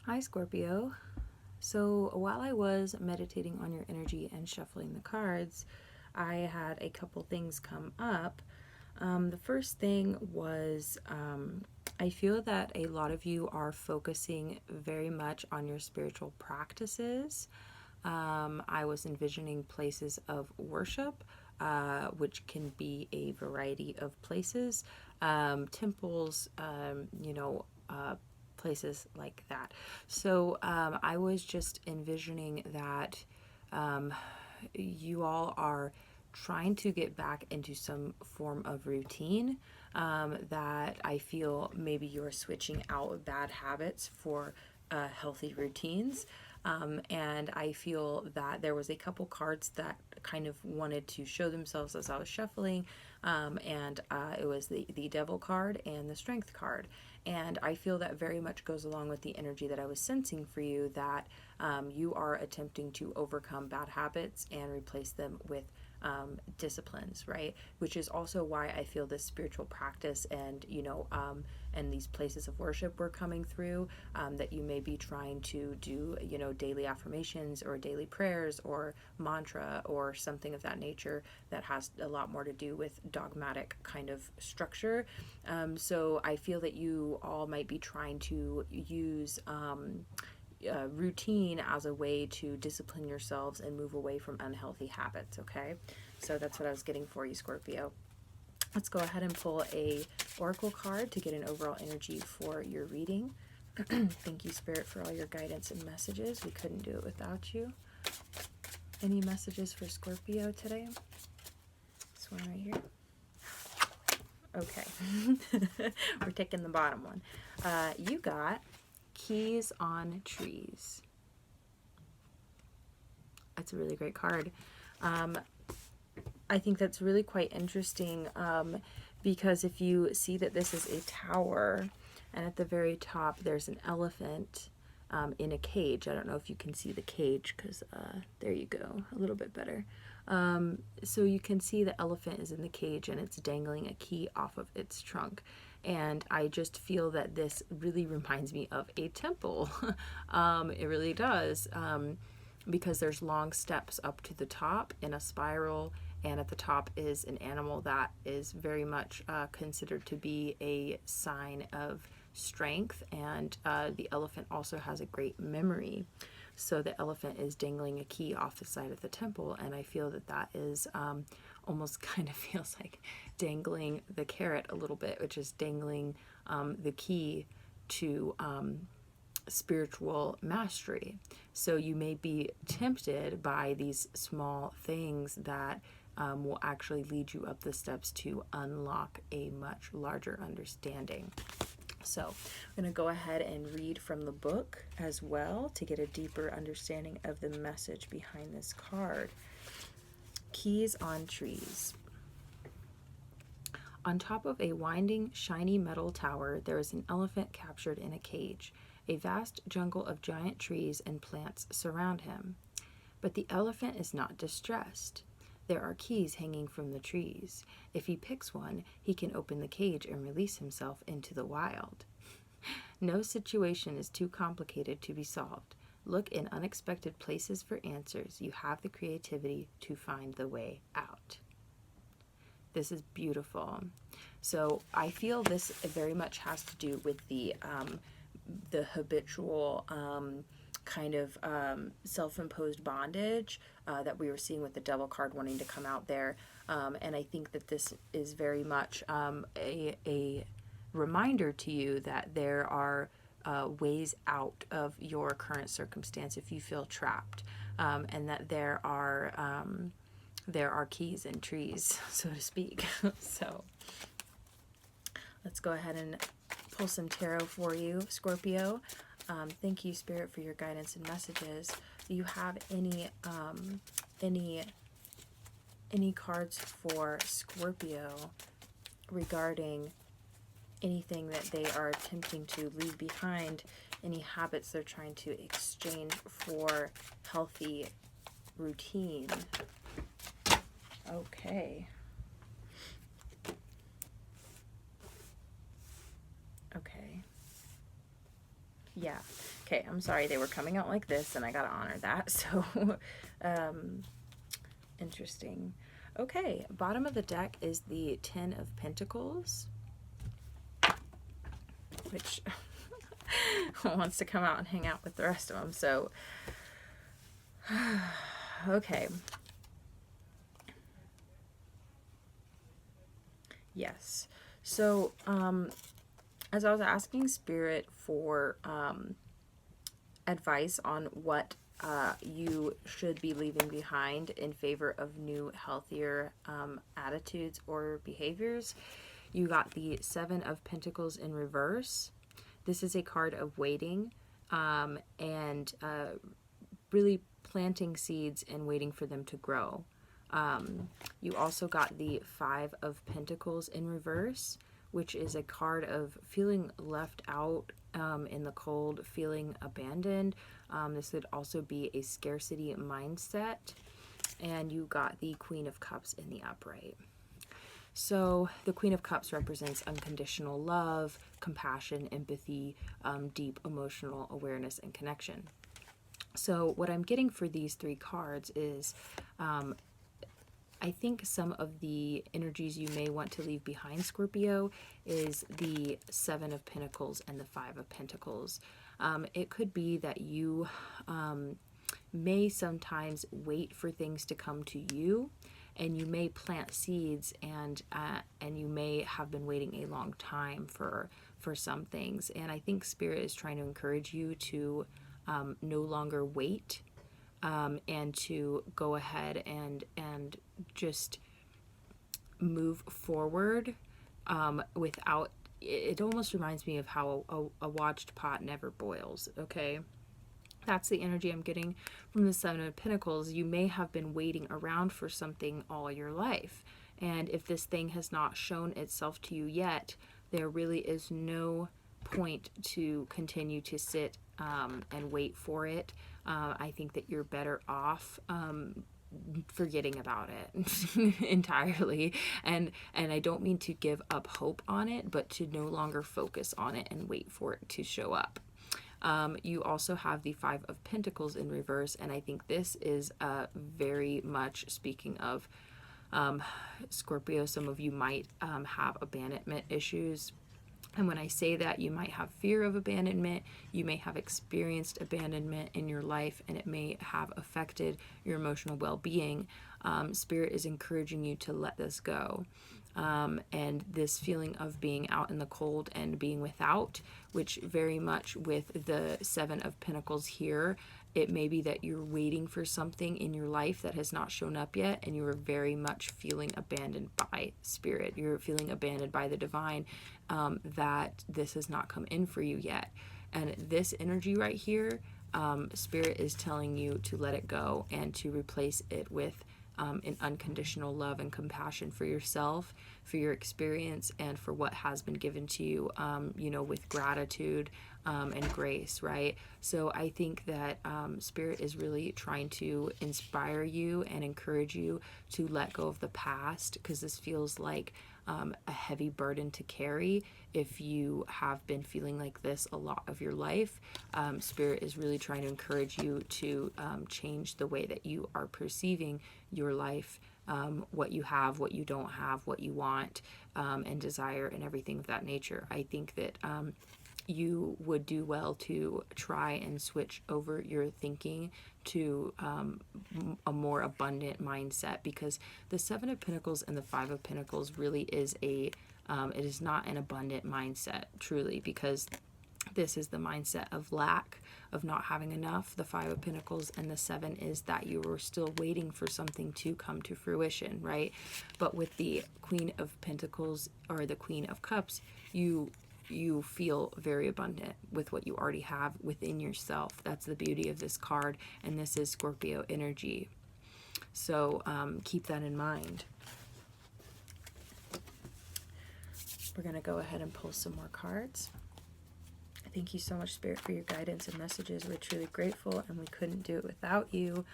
Hi, Scorpio. So while I was meditating on your energy and shuffling the cards, I had a couple things come up. The first thing was I feel that a lot of you are focusing very much on your spiritual practices. I was envisioning places of worship, which can be a variety of places, temples, places like that. So I was just envisioning that you all are trying to get back into some form of routine, that I feel maybe you're switching out bad habits for healthy routines. And I feel that there was a couple cards that kind of wanted to show themselves as I was shuffling, and it was the Devil card and the Strength card. And I feel that very much goes along with the energy that I was sensing for you, that you are attempting to overcome bad habits and replace them with disciplines, right? Which is also why I feel this spiritual practice and, and these places of worship were coming through, that you may be trying to do, daily affirmations or daily prayers or mantra or something of that nature that has a lot more to do with dogmatic kind of structure. So I feel that you all might be trying to use routine as a way to discipline yourselves and move away from unhealthy habits, okay? So that's what I was getting for you, Scorpio. Let's go ahead and pull a oracle card to get an overall energy for your reading. Thank you, Spirit, for all your guidance and messages. We couldn't do it without you. Any messages for Scorpio today? This one right here. Okay. We're taking the bottom one. You got Keys on Trees. That's a really great card. I think that's really quite interesting, because if you see that this is a tower and at the very top there's an elephant in a cage. I don't know if you can see the cage because there you go, a little bit better. So you can see the elephant is in the cage and it's dangling a key off of its trunk. And I just feel that this really reminds me of a temple. It really does, because there's long steps up to the top in a spiral, and at the top is an animal that is very much considered to be a sign of strength, and the elephant also has a great memory. So the elephant is dangling a key off the side of the temple, and I feel that that is almost kind of feels like dangling the carrot a little bit, which is dangling the key to spiritual mastery. So you may be tempted by these small things that will actually lead you up the steps to unlock a much larger understanding. So I'm going to go ahead and read from the book as well to get a deeper understanding of the message behind this card. Keys on Trees. On top of a winding, shiny metal tower, there is an elephant captured in a cage. A vast jungle of giant trees and plants surround him. But the elephant is not distressed. There are keys hanging from the trees. If he picks one, he can open the cage and release himself into the wild. No situation is too complicated to be solved. Look in unexpected places for answers. You have the creativity to find the way out. This is beautiful. So I feel this very much has to do with the habitual kind of self-imposed bondage that we were seeing with the Devil card wanting to come out there. And I think that this is very much a reminder to you that there are ways out of your current circumstance if you feel trapped, and that there are keys in trees, so to speak. So let's go ahead and pull some tarot for you, Scorpio. Thank you, Spirit, for your guidance and messages. Do you have any cards for Scorpio regarding anything that they are attempting to leave behind, any habits they're trying to exchange for healthy routine? Okay. Okay. Yeah. Okay, I'm sorry they were coming out like this, and I gotta honor that. So, interesting. Okay, bottom of the deck is the Ten of Pentacles, which wants to come out and hang out with the rest of them. So, okay. Yes. So, as I was asking Spirit for advice on what you should be leaving behind in favor of new, healthier attitudes or behaviors, you got the Seven of Pentacles in reverse. This is a card of waiting and really planting seeds and waiting for them to grow. You also got the Five of Pentacles in reverse, which is a card of feeling left out in the cold, feeling abandoned. This would also be a scarcity mindset. And you got the Queen of Cups in the upright. So the Queen of Cups represents unconditional love, compassion, empathy, deep emotional awareness, and connection. So what I'm getting for these three cards is I think some of the energies you may want to leave behind, Scorpio, is the Seven of Pentacles and the Five of Pentacles. It could be that you may sometimes wait for things to come to you, and you may plant seeds, and you may have been waiting a long time for some things. And I think Spirit is trying to encourage you to no longer wait, and to go ahead and just move forward without. It almost reminds me of how a watched pot never boils. Okay. That's the energy I'm getting from the Seven of Pentacles. You may have been waiting around for something all your life. And if this thing has not shown itself to you yet, there really is no point to continue to sit and wait for it. I think that you're better off forgetting about it entirely. And I don't mean to give up hope on it, but to no longer focus on it and wait for it to show up. You also have the Five of Pentacles in reverse, and I think this is very much, speaking of Scorpio, some of you might have abandonment issues. And when I say that, you might have fear of abandonment, you may have experienced abandonment in your life, and it may have affected your emotional well-being. Spirit is encouraging you to let this go. And this feeling of being out in the cold and being without, which very much with the Seven of Pentacles here, it may be that you're waiting for something in your life that has not shown up yet, and you are very much feeling abandoned by Spirit. You're feeling abandoned by the divine, that this has not come in for you yet. And this energy right here, Spirit is telling you to let it go and to replace it with an unconditional love and compassion for yourself, for your experience, and for what has been given to you, with gratitude and grace, right? So I think that Spirit is really trying to inspire you and encourage you to let go of the past, because this feels like a heavy burden to carry if you have been feeling like this a lot of your life. Spirit is really trying to encourage you to change the way that you are perceiving your life, what you have, what you don't have, what you want, and desire, and everything of that nature. I think that you would do well to try and switch over your thinking to a more abundant mindset, because the Seven of Pentacles and the Five of Pentacles really is it is not an abundant mindset, truly, because this is the mindset of lack, of not having enough. The Five of Pentacles and the Seven is that you were still waiting for something to come to fruition, right? But with the Queen of Pentacles or the Queen of Cups, you feel very abundant with what you already have within yourself. That's the beauty of this card, and this is Scorpio energy. So keep that in mind. We're going to go ahead and pull some more cards. Thank you so much, Spirit, for your guidance and messages. We're truly grateful, and we couldn't do it without you.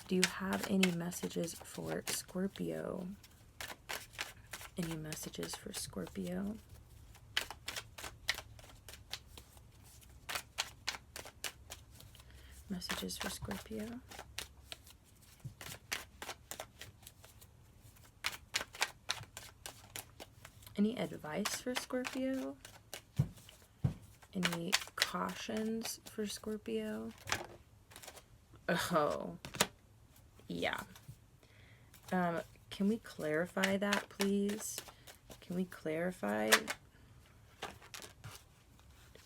Do you have any messages for Scorpio? Any messages for Scorpio? Messages for Scorpio. Any advice for Scorpio? Any cautions for Scorpio? Oh, yeah. Can we clarify that, please? Can we clarify?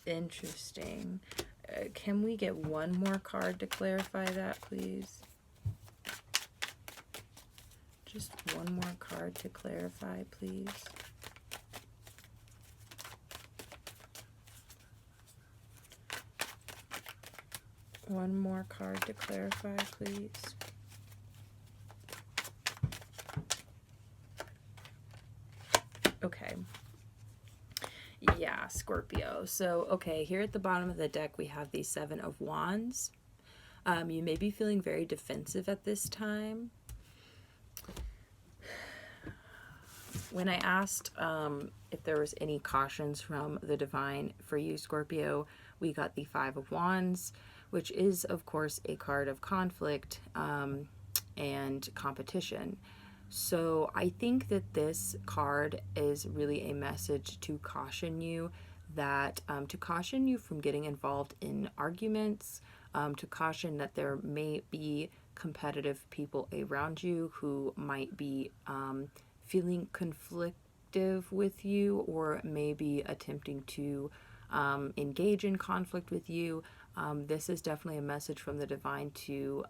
Interesting. Can we get one more card to clarify that, please? Just one more card to clarify, please. One more card to clarify, please. Okay. Yeah, Scorpio. So, okay, here at the bottom of the deck, we have the Seven of Wands. You may be feeling very defensive at this time. When I asked if there was any cautions from the divine for you, Scorpio, we got the Five of Wands, which is, of course, a card of conflict and competition. So I think that this card is really a message to caution you that, to caution you from getting involved in arguments, to caution that there may be competitive people around you who might be feeling conflictive with you, or maybe attempting to engage in conflict with you. This is definitely a message from the divine to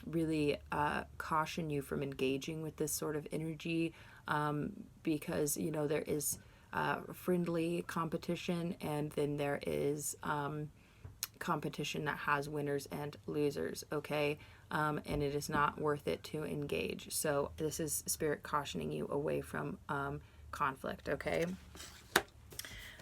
really caution you from engaging with this sort of energy, because, you know, there is friendly competition, and then there is competition that has winners and losers, okay? And it is not worth it to engage. So this is Spirit cautioning you away from conflict, okay?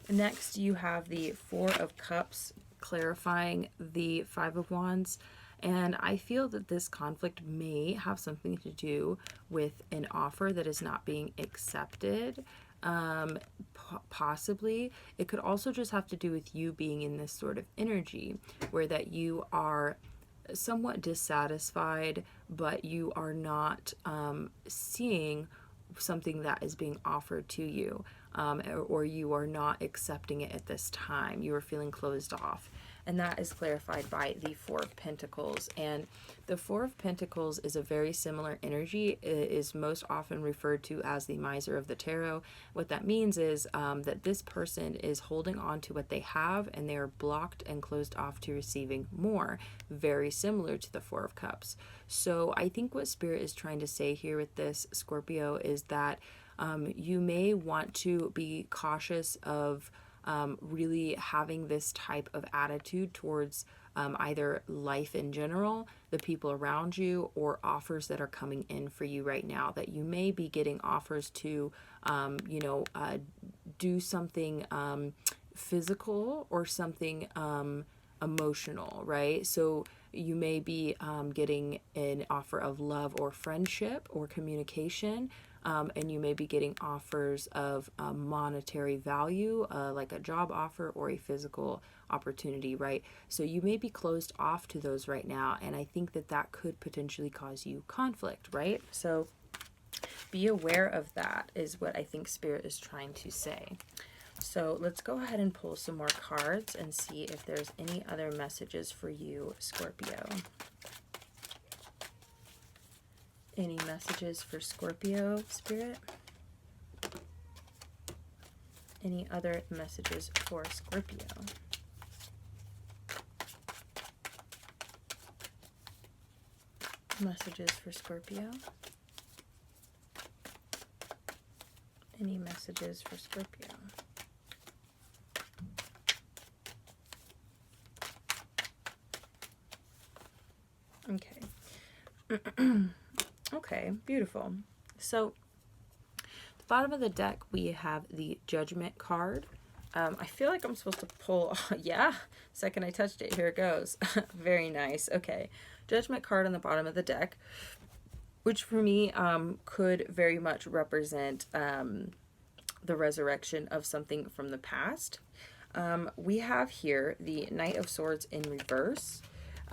Next, you have the Four of Cups clarifying the Five of Wands. And I feel that this conflict may have something to do with an offer that is not being accepted. Possibly. It could also just have to do with you being in this sort of energy where that you are somewhat dissatisfied, but you are not seeing something that is being offered to you, or you are not accepting it at this time. You are feeling closed off. And that is clarified by the Four of Pentacles. And the Four of Pentacles is a very similar energy. It is most often referred to as the miser of the tarot. What that means is that this person is holding on to what they have, and they are blocked and closed off to receiving more. Very similar to the Four of Cups. So I think what Spirit is trying to say here with this, Scorpio, is that you may want to be cautious of really having this type of attitude towards either life in general, the people around you, or offers that are coming in for you right now. That you may be getting offers to, do something physical or something emotional, right? So you may be getting an offer of love or friendship or communication. And you may be getting offers of monetary value, like a job offer or a physical opportunity, right? So you may be closed off to those right now, and I think that that could potentially cause you conflict, right? So be aware of that, is what I think Spirit is trying to say. So let's go ahead and pull some more cards and see if there's any other messages for you, Scorpio. Any messages for Scorpio, Spirit? Any other messages for Scorpio? Messages for Scorpio? Any messages for Scorpio? Okay. Okay, beautiful. So, the bottom of the deck, we have the Judgment card. I feel like I'm supposed to pull, yeah, second I touched it, here it goes. Very nice. Okay, Judgment card on the bottom of the deck, which for me could very much represent the resurrection of something from the past. We have here the Knight of Swords in reverse.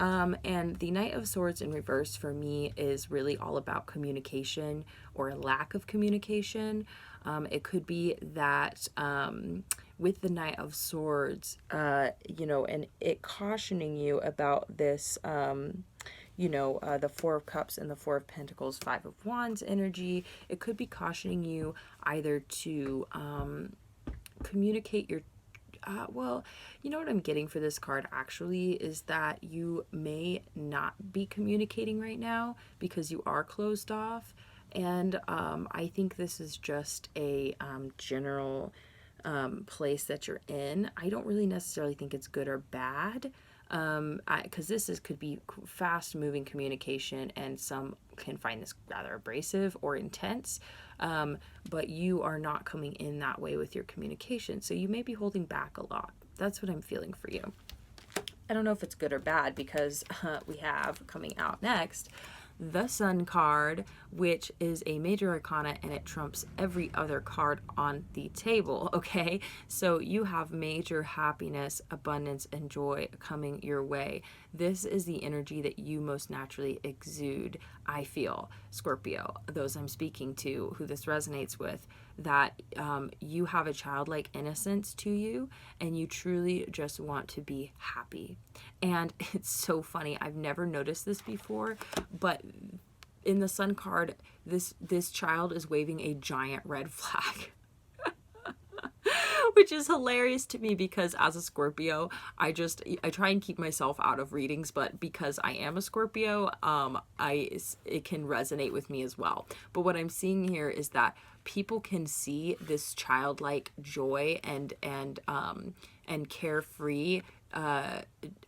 And the Knight of Swords in reverse for me is really all about communication or a lack of communication. It could be that with the Knight of Swords, and it cautioning you about this, the Four of Cups and the Four of Pentacles, Five of Wands energy. It could be cautioning you either to communicate your what I'm getting for this card actually is that you may not be communicating right now because you are closed off. And I think this is just a general place that you're in. I don't really necessarily think it's good or bad, because could be fast moving communication, and some can find this rather abrasive or intense, but you are not coming in that way with your communication, so you may be holding back a lot. That's what I'm feeling for you. I don't know if it's good or bad, because we have coming out next the Sun card, which is a major arcana, and it trumps every other card on the table, okay? So you have major happiness, abundance, and joy coming your way. This is the energy that you most naturally exude, I feel, Scorpio, those I'm speaking to, who this resonates with, that you have a childlike innocence to you, and you truly just want to be happy. And it's so funny, I've never noticed this before, but in the Sun card, this child is waving a giant red flag. Which is hilarious to me, because as a Scorpio, I try and keep myself out of readings, but because I am a Scorpio, it can resonate with me as well. But what I'm seeing here is that people can see this childlike joy and carefree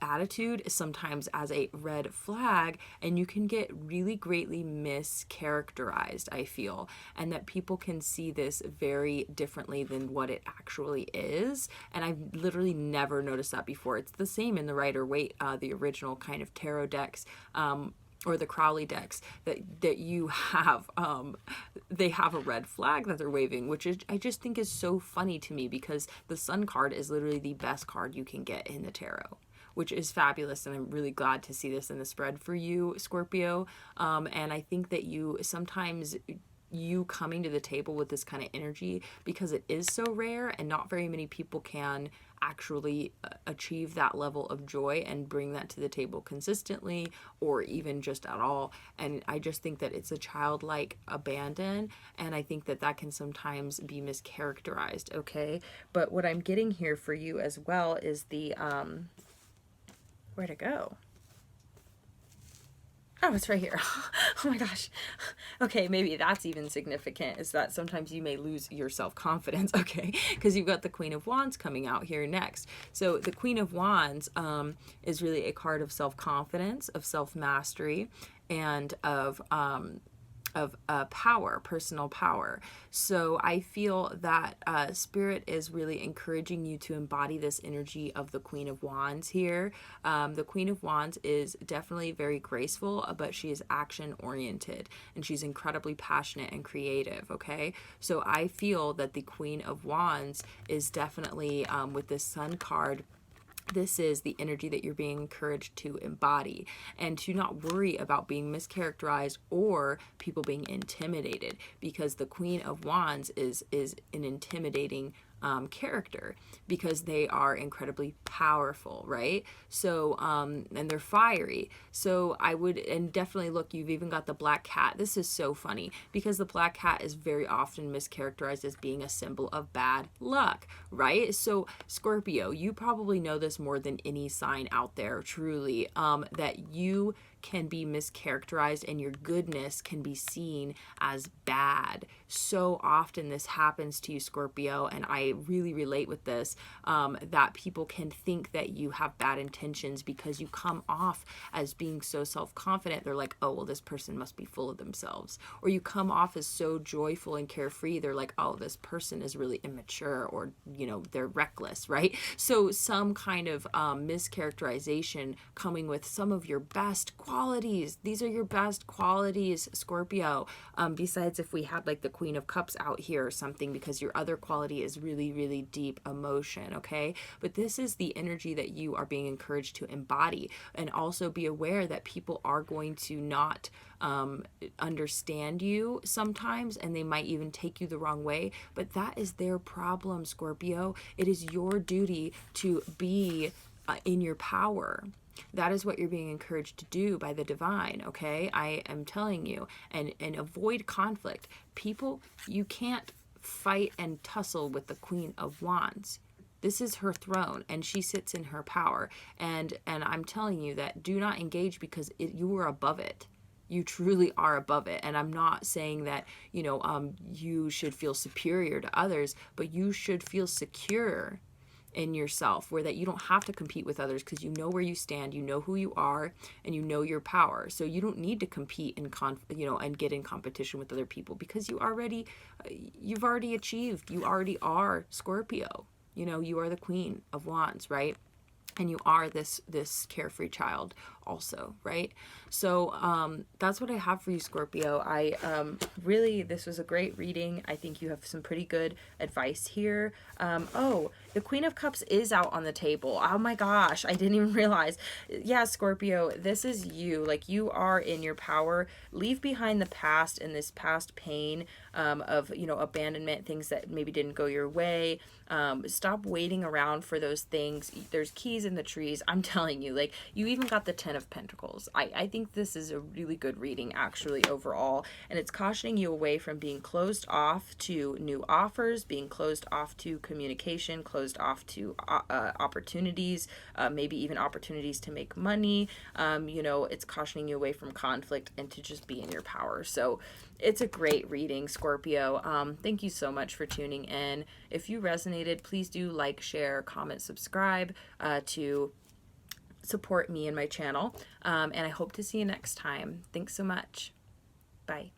attitude sometimes as a red flag, and you can get really greatly mischaracterized, I feel, and that people can see this very differently than what it actually is. And I've literally never noticed that before. It's the same in the Rider-Waite, the original kind of tarot decks, or the Crowley decks, that you have, they have a red flag that they're waving, which I just think is so funny to me, because the Sun card is literally the best card you can get in the tarot, which is fabulous. And I'm really glad to see this in the spread for you, Scorpio. And I think that sometimes you coming to the table with this kind of energy, because it is so rare and not very many people can actually achieve that level of joy and bring that to the table consistently, or even just at all. And I just think that it's a childlike abandon, and I think that can sometimes be mischaracterized, okay? But what I'm getting here for you as well is the where'd it go? Oh, it's right here. Oh my gosh. Okay, maybe that's even significant, is that sometimes you may lose your self-confidence, okay? Because you've got the Queen of Wands coming out here next. So the Queen of Wands is really a card of self-confidence, of self-mastery, and of power, personal power. So I feel that Spirit is really encouraging you to embody this energy of the Queen of Wands here. The Queen of Wands is definitely very graceful, but she is action oriented, and she's incredibly passionate and creative, okay? So I feel that the Queen of Wands is definitely, with this Sun card, this is the energy that you're being encouraged to embody, and to not worry about being mischaracterized or people being intimidated, because the Queen of Wands is an intimidating character, because they are incredibly powerful, right? So and they're fiery. So I would, and definitely look, you've even got the black cat. This is so funny, because the black cat is very often mischaracterized as being a symbol of bad luck, right? So Scorpio, you probably know this more than any sign out there, truly, that you can be mischaracterized and your goodness can be seen as bad. So often this happens to you, Scorpio, and I really relate with this, that people can think that you have bad intentions because you come off as being so self-confident. They're like, oh, well, this person must be full of themselves. Or you come off as so joyful and carefree. They're like, oh, this person is really immature, or, they're reckless, right? So some kind of mischaracterization coming with some of your best qualities qualities. These are your best qualities, Scorpio. Besides if we had like the Queen of Cups out here or something, because your other quality is really, really deep emotion, okay? But this is the energy that you are being encouraged to embody. And also be aware that people are going to not understand you sometimes, and they might even take you the wrong way, but that is their problem, Scorpio. It is your duty to be in your power. That is what you're being encouraged to do by the divine, okay? I am telling you. And avoid conflict. People, you can't fight and tussle with the Queen of Wands. This is her throne, and she sits in her power. And I'm telling you that do not engage, because you are above it. You truly are above it. And I'm not saying that, you should feel superior to others, but you should feel secure in yourself, where that you don't have to compete with others, because you know where you stand, you know who you are, and you know your power. So you don't need to compete and and get in competition with other people, because you've already achieved. You already are Scorpio. You are the Queen of Wands, right? And you are this carefree child also, right? So that's what I have for you, Scorpio. I really, this was a great reading. I think you have some pretty good advice here. Oh, the Queen of Cups is out on the table. Oh my gosh, I didn't even realize. Yeah, Scorpio, this is you. Like, you are in your power. Leave behind the past and this past pain of, abandonment, things that maybe didn't go your way. Stop waiting around for those things. There's keys in the trees. I'm telling you, like, you even got the 10 of Pentacles. I think this is a really good reading, actually, overall. And it's cautioning you away from being closed off to new offers, being closed off to communication, closed off to opportunities, maybe even opportunities to make money. It's cautioning you away from conflict and to just be in your power. So it's a great reading, Scorpio. Thank you so much for tuning in. If you resonated, please do like, share, comment, subscribe to support me and my channel. And I hope to see you next time. Thanks so much. Bye.